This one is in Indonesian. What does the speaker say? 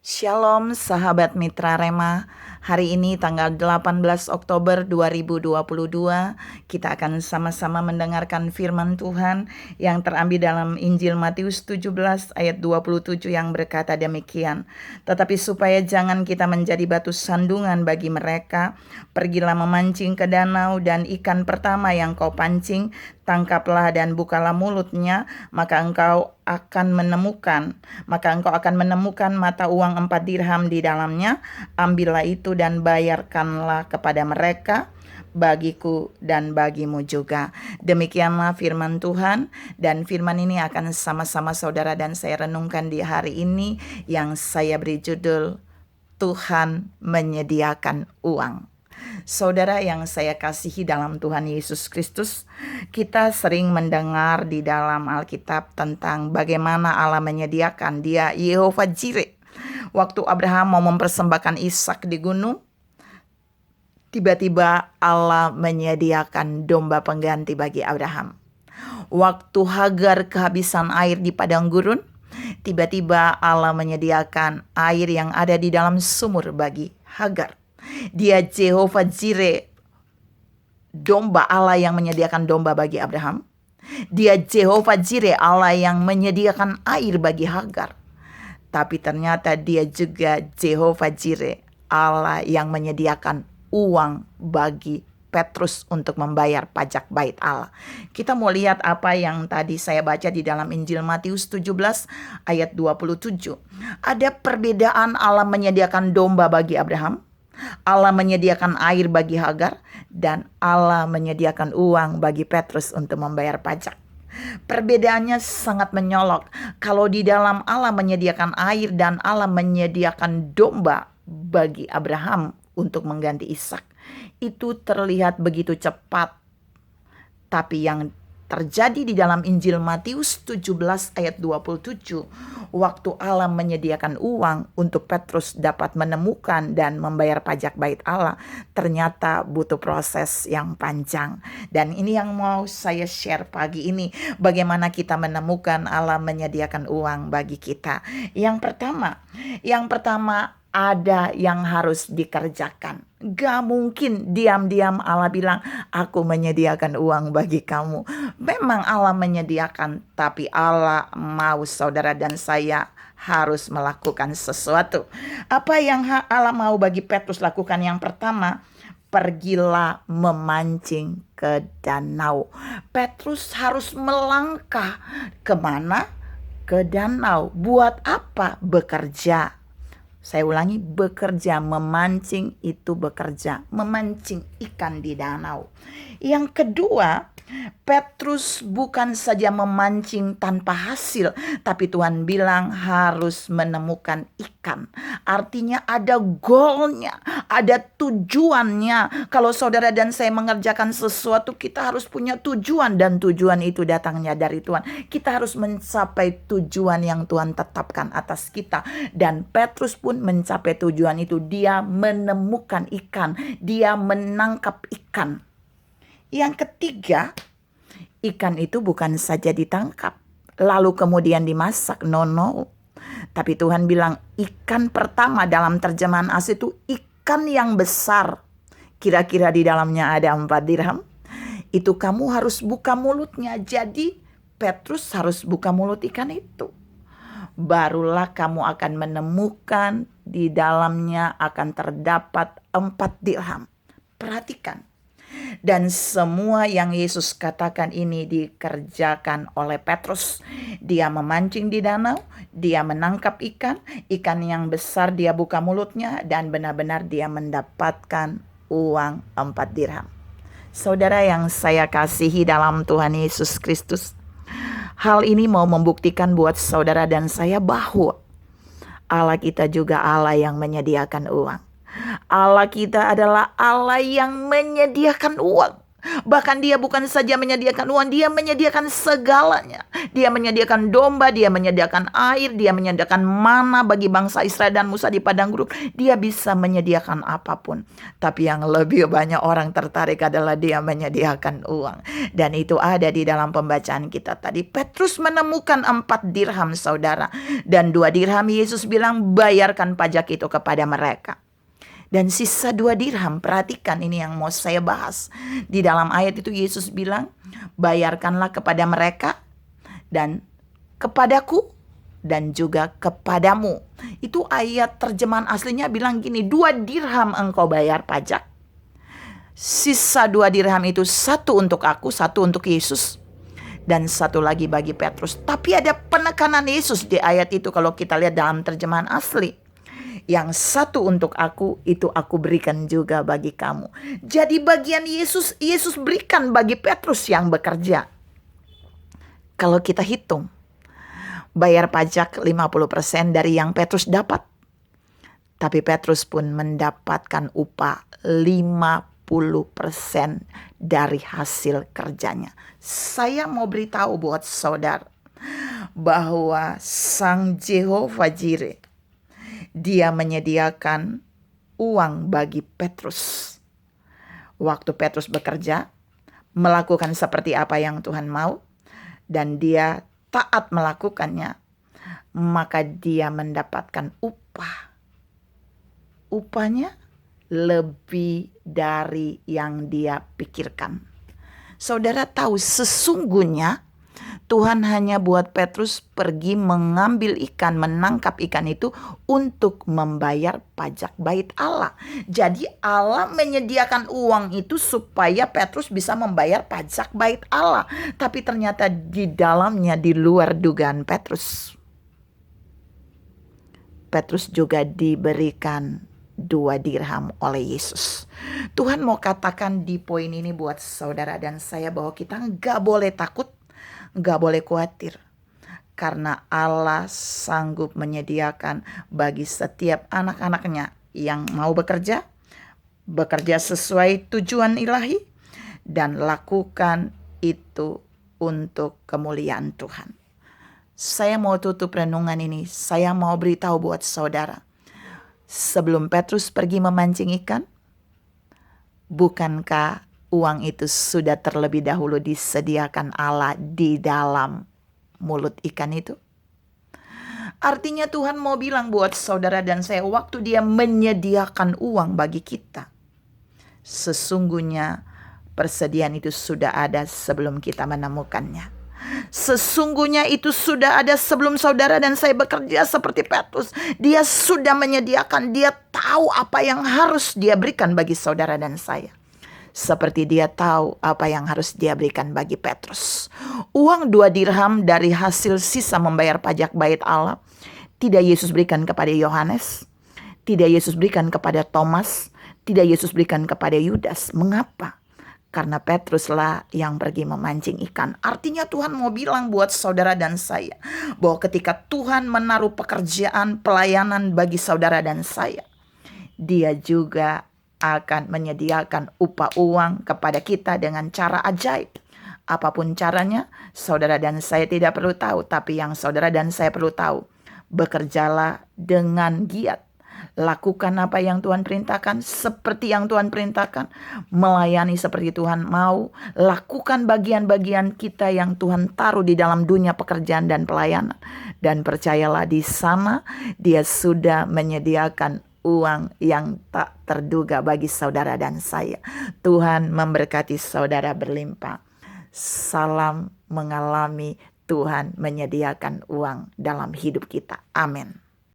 Shalom sahabat Mitra Rema. Hari ini tanggal 18 Oktober 2022 kita akan sama-sama mendengarkan firman Tuhan yang terambil dalam Injil Matius 17 ayat 27 yang berkata demikian. Tetapi supaya jangan kita menjadi batu sandungan bagi mereka, pergilah memancing ke danau dan ikan pertama yang kau pancing, tangkaplah dan bukalah mulutnya, maka engkau akan menemukan mata uang 4 dirham di dalamnya. Ambillah itu dan bayarkanlah kepada mereka, bagiku dan bagimu juga. Demikianlah firman Tuhan, dan firman ini akan sama-sama saudara dan saya renungkan di hari ini yang saya beri judul Tuhan menyediakan uang. Saudara yang saya kasihi dalam Tuhan Yesus Kristus, kita sering mendengar di dalam Alkitab tentang bagaimana Allah menyediakan. Dia Yehova Jireh. Waktu Abraham mau mempersembahkan Ishak di gunung, tiba-tiba Allah menyediakan domba pengganti bagi Abraham. Waktu Hagar kehabisan air di padang gurun, tiba-tiba Allah menyediakan air yang ada di dalam sumur bagi Hagar. Dia Jehovah Jireh, domba, Allah yang menyediakan domba bagi Abraham. Dia Jehovah Jireh, Allah yang menyediakan air bagi Hagar. Tapi ternyata dia juga Jehovah Jireh, Allah yang menyediakan uang bagi Petrus untuk membayar pajak bait Allah. Kita mau lihat apa yang tadi saya baca di dalam Injil Matius 17 ayat 27. Ada perbedaan Allah menyediakan domba bagi Abraham, Allah menyediakan air bagi Hagar, dan Allah menyediakan uang bagi Petrus untuk membayar pajak. Perbedaannya sangat menyolok. Kalau di dalam Allah menyediakan air dan Allah menyediakan domba bagi Abraham untuk mengganti Ishak, itu terlihat begitu cepat. Tapi yang terjadi di dalam Injil Matius 17 ayat 27, waktu Allah menyediakan uang untuk Petrus dapat menemukan dan membayar pajak bait Allah, ternyata butuh proses yang panjang. Dan ini yang mau saya share pagi ini, bagaimana kita menemukan Allah menyediakan uang bagi kita. Yang pertama ada yang harus dikerjakan. Gak mungkin diam-diam Allah bilang, aku menyediakan uang bagi kamu. Memang Allah menyediakan, tapi Allah mau saudara dan saya harus melakukan sesuatu. Apa yang Allah mau bagi Petrus lakukan? Yang pertama, pergilah memancing ke danau. Petrus harus melangkah kemana? Ke danau. Buat apa? Bekerja. Saya ulangi, bekerja. Memancing itu bekerja, memancing ikan di danau. Yang kedua, Petrus bukan saja memancing tanpa hasil, tapi Tuhan bilang harus menemukan ikan. Artinya ada goalnya, ada tujuannya. Kalau saudara dan saya mengerjakan sesuatu, kita harus punya tujuan, dan tujuan itu datangnya dari Tuhan. Kita harus mencapai tujuan yang Tuhan tetapkan atas kita. Dan Petrus pun mencapai tujuan itu. Dia menemukan ikan, dia menangkap ikan. Yang ketiga, ikan itu bukan saja ditangkap lalu kemudian dimasak. No. Tapi Tuhan bilang ikan pertama, dalam terjemahan asli itu ikan yang besar. Kira-kira di dalamnya ada 4 dirham. Itu kamu harus buka mulutnya. Jadi Petrus harus buka mulut ikan itu. Barulah kamu akan menemukan di dalamnya akan terdapat 4 dirham. Perhatikan. Dan semua yang Yesus katakan ini dikerjakan oleh Petrus. Dia memancing di danau, dia menangkap ikan yang besar, dia buka mulutnya, dan benar-benar dia mendapatkan uang 4 dirham. Saudara yang saya kasihi dalam Tuhan Yesus Kristus, hal ini mau membuktikan buat saudara dan saya bahwa Allah kita juga Allah yang menyediakan uang. Allah kita adalah Allah yang menyediakan uang. Bahkan dia bukan saja menyediakan uang, dia menyediakan segalanya. Dia menyediakan domba, dia menyediakan air, dia menyediakan mana bagi bangsa Israel dan Musa di padang gurun. Dia bisa menyediakan apapun. Tapi yang lebih banyak orang tertarik adalah dia menyediakan uang. Dan itu ada di dalam pembacaan kita tadi. Petrus menemukan 4 dirham, saudara. Dan 2 dirham Yesus bilang bayarkan pajak itu kepada mereka. Dan sisa 2 dirham, perhatikan ini yang mau saya bahas. Di dalam ayat itu Yesus bilang, bayarkanlah kepada mereka dan kepadaku dan juga kepadamu. Itu ayat terjemahan aslinya bilang gini, 2 dirham engkau bayar pajak. Sisa 2 dirham itu 1 untuk aku, 1 untuk Yesus. Dan 1 lagi bagi Petrus. Tapi ada penekanan Yesus di ayat itu kalau kita lihat dalam terjemahan asli. Yang 1 untuk aku, itu aku berikan juga bagi kamu. Jadi bagian Yesus berikan bagi Petrus yang bekerja. Kalau kita hitung, bayar pajak 50% dari yang Petrus dapat. Tapi Petrus pun mendapatkan upah 50% dari hasil kerjanya. Saya mau beritahu buat saudara bahwa Sang Jehovah Jireh, dia menyediakan uang bagi Petrus. Waktu Petrus bekerja, melakukan seperti apa yang Tuhan mau, dan dia taat melakukannya, maka dia mendapatkan upah. Upahnya lebih dari yang dia pikirkan. Saudara tahu sesungguhnya Tuhan hanya buat Petrus pergi mengambil ikan, menangkap ikan itu untuk membayar pajak bait Allah. Jadi Allah menyediakan uang itu supaya Petrus bisa membayar pajak bait Allah. Tapi ternyata di dalamnya, di luar dugaan Petrus, Petrus juga diberikan 2 dirham oleh Yesus. Tuhan mau katakan di poin ini buat saudara dan saya bahwa kita gak boleh takut, gak boleh khawatir. Karena Allah sanggup menyediakan bagi setiap anak-anaknya yang mau bekerja sesuai tujuan ilahi, dan lakukan itu untuk kemuliaan Tuhan. Saya mau tutup renungan ini, saya mau beritahu buat saudara. Sebelum Petrus pergi memancing ikan, bukankah uang itu sudah terlebih dahulu disediakan Allah di dalam mulut ikan itu? Artinya Tuhan mau bilang buat saudara dan saya, waktu dia menyediakan uang bagi kita, sesungguhnya persediaan itu sudah ada sebelum kita menemukannya. Sesungguhnya itu sudah ada sebelum saudara dan saya bekerja seperti Petrus. Dia sudah menyediakan, dia tahu apa yang harus dia berikan bagi saudara dan saya. Seperti dia tahu apa yang harus dia berikan bagi Petrus. Uang 2 dirham dari hasil sisa membayar pajak bait Allah tidak Yesus berikan kepada Yohanes, tidak Yesus berikan kepada Thomas, tidak Yesus berikan kepada Yudas. Mengapa? Karena Petruslah yang pergi memancing ikan. Artinya Tuhan mau bilang buat saudara dan saya bahwa ketika Tuhan menaruh pekerjaan pelayanan bagi saudara dan saya, Dia juga akan menyediakan upah uang kepada kita dengan cara ajaib. Apapun caranya, saudara dan saya tidak perlu tahu. Tapi yang saudara dan saya perlu tahu, bekerjalah dengan giat. Lakukan apa yang Tuhan perintahkan, seperti yang Tuhan perintahkan. Melayani seperti Tuhan mau. Lakukan bagian-bagian kita yang Tuhan taruh di dalam dunia pekerjaan dan pelayanan. Dan percayalah, di sana Dia sudah menyediakan uang yang tak terduga bagi saudara dan saya. Tuhan memberkati saudara berlimpah. Salam mengalami Tuhan menyediakan uang dalam hidup kita. Amin.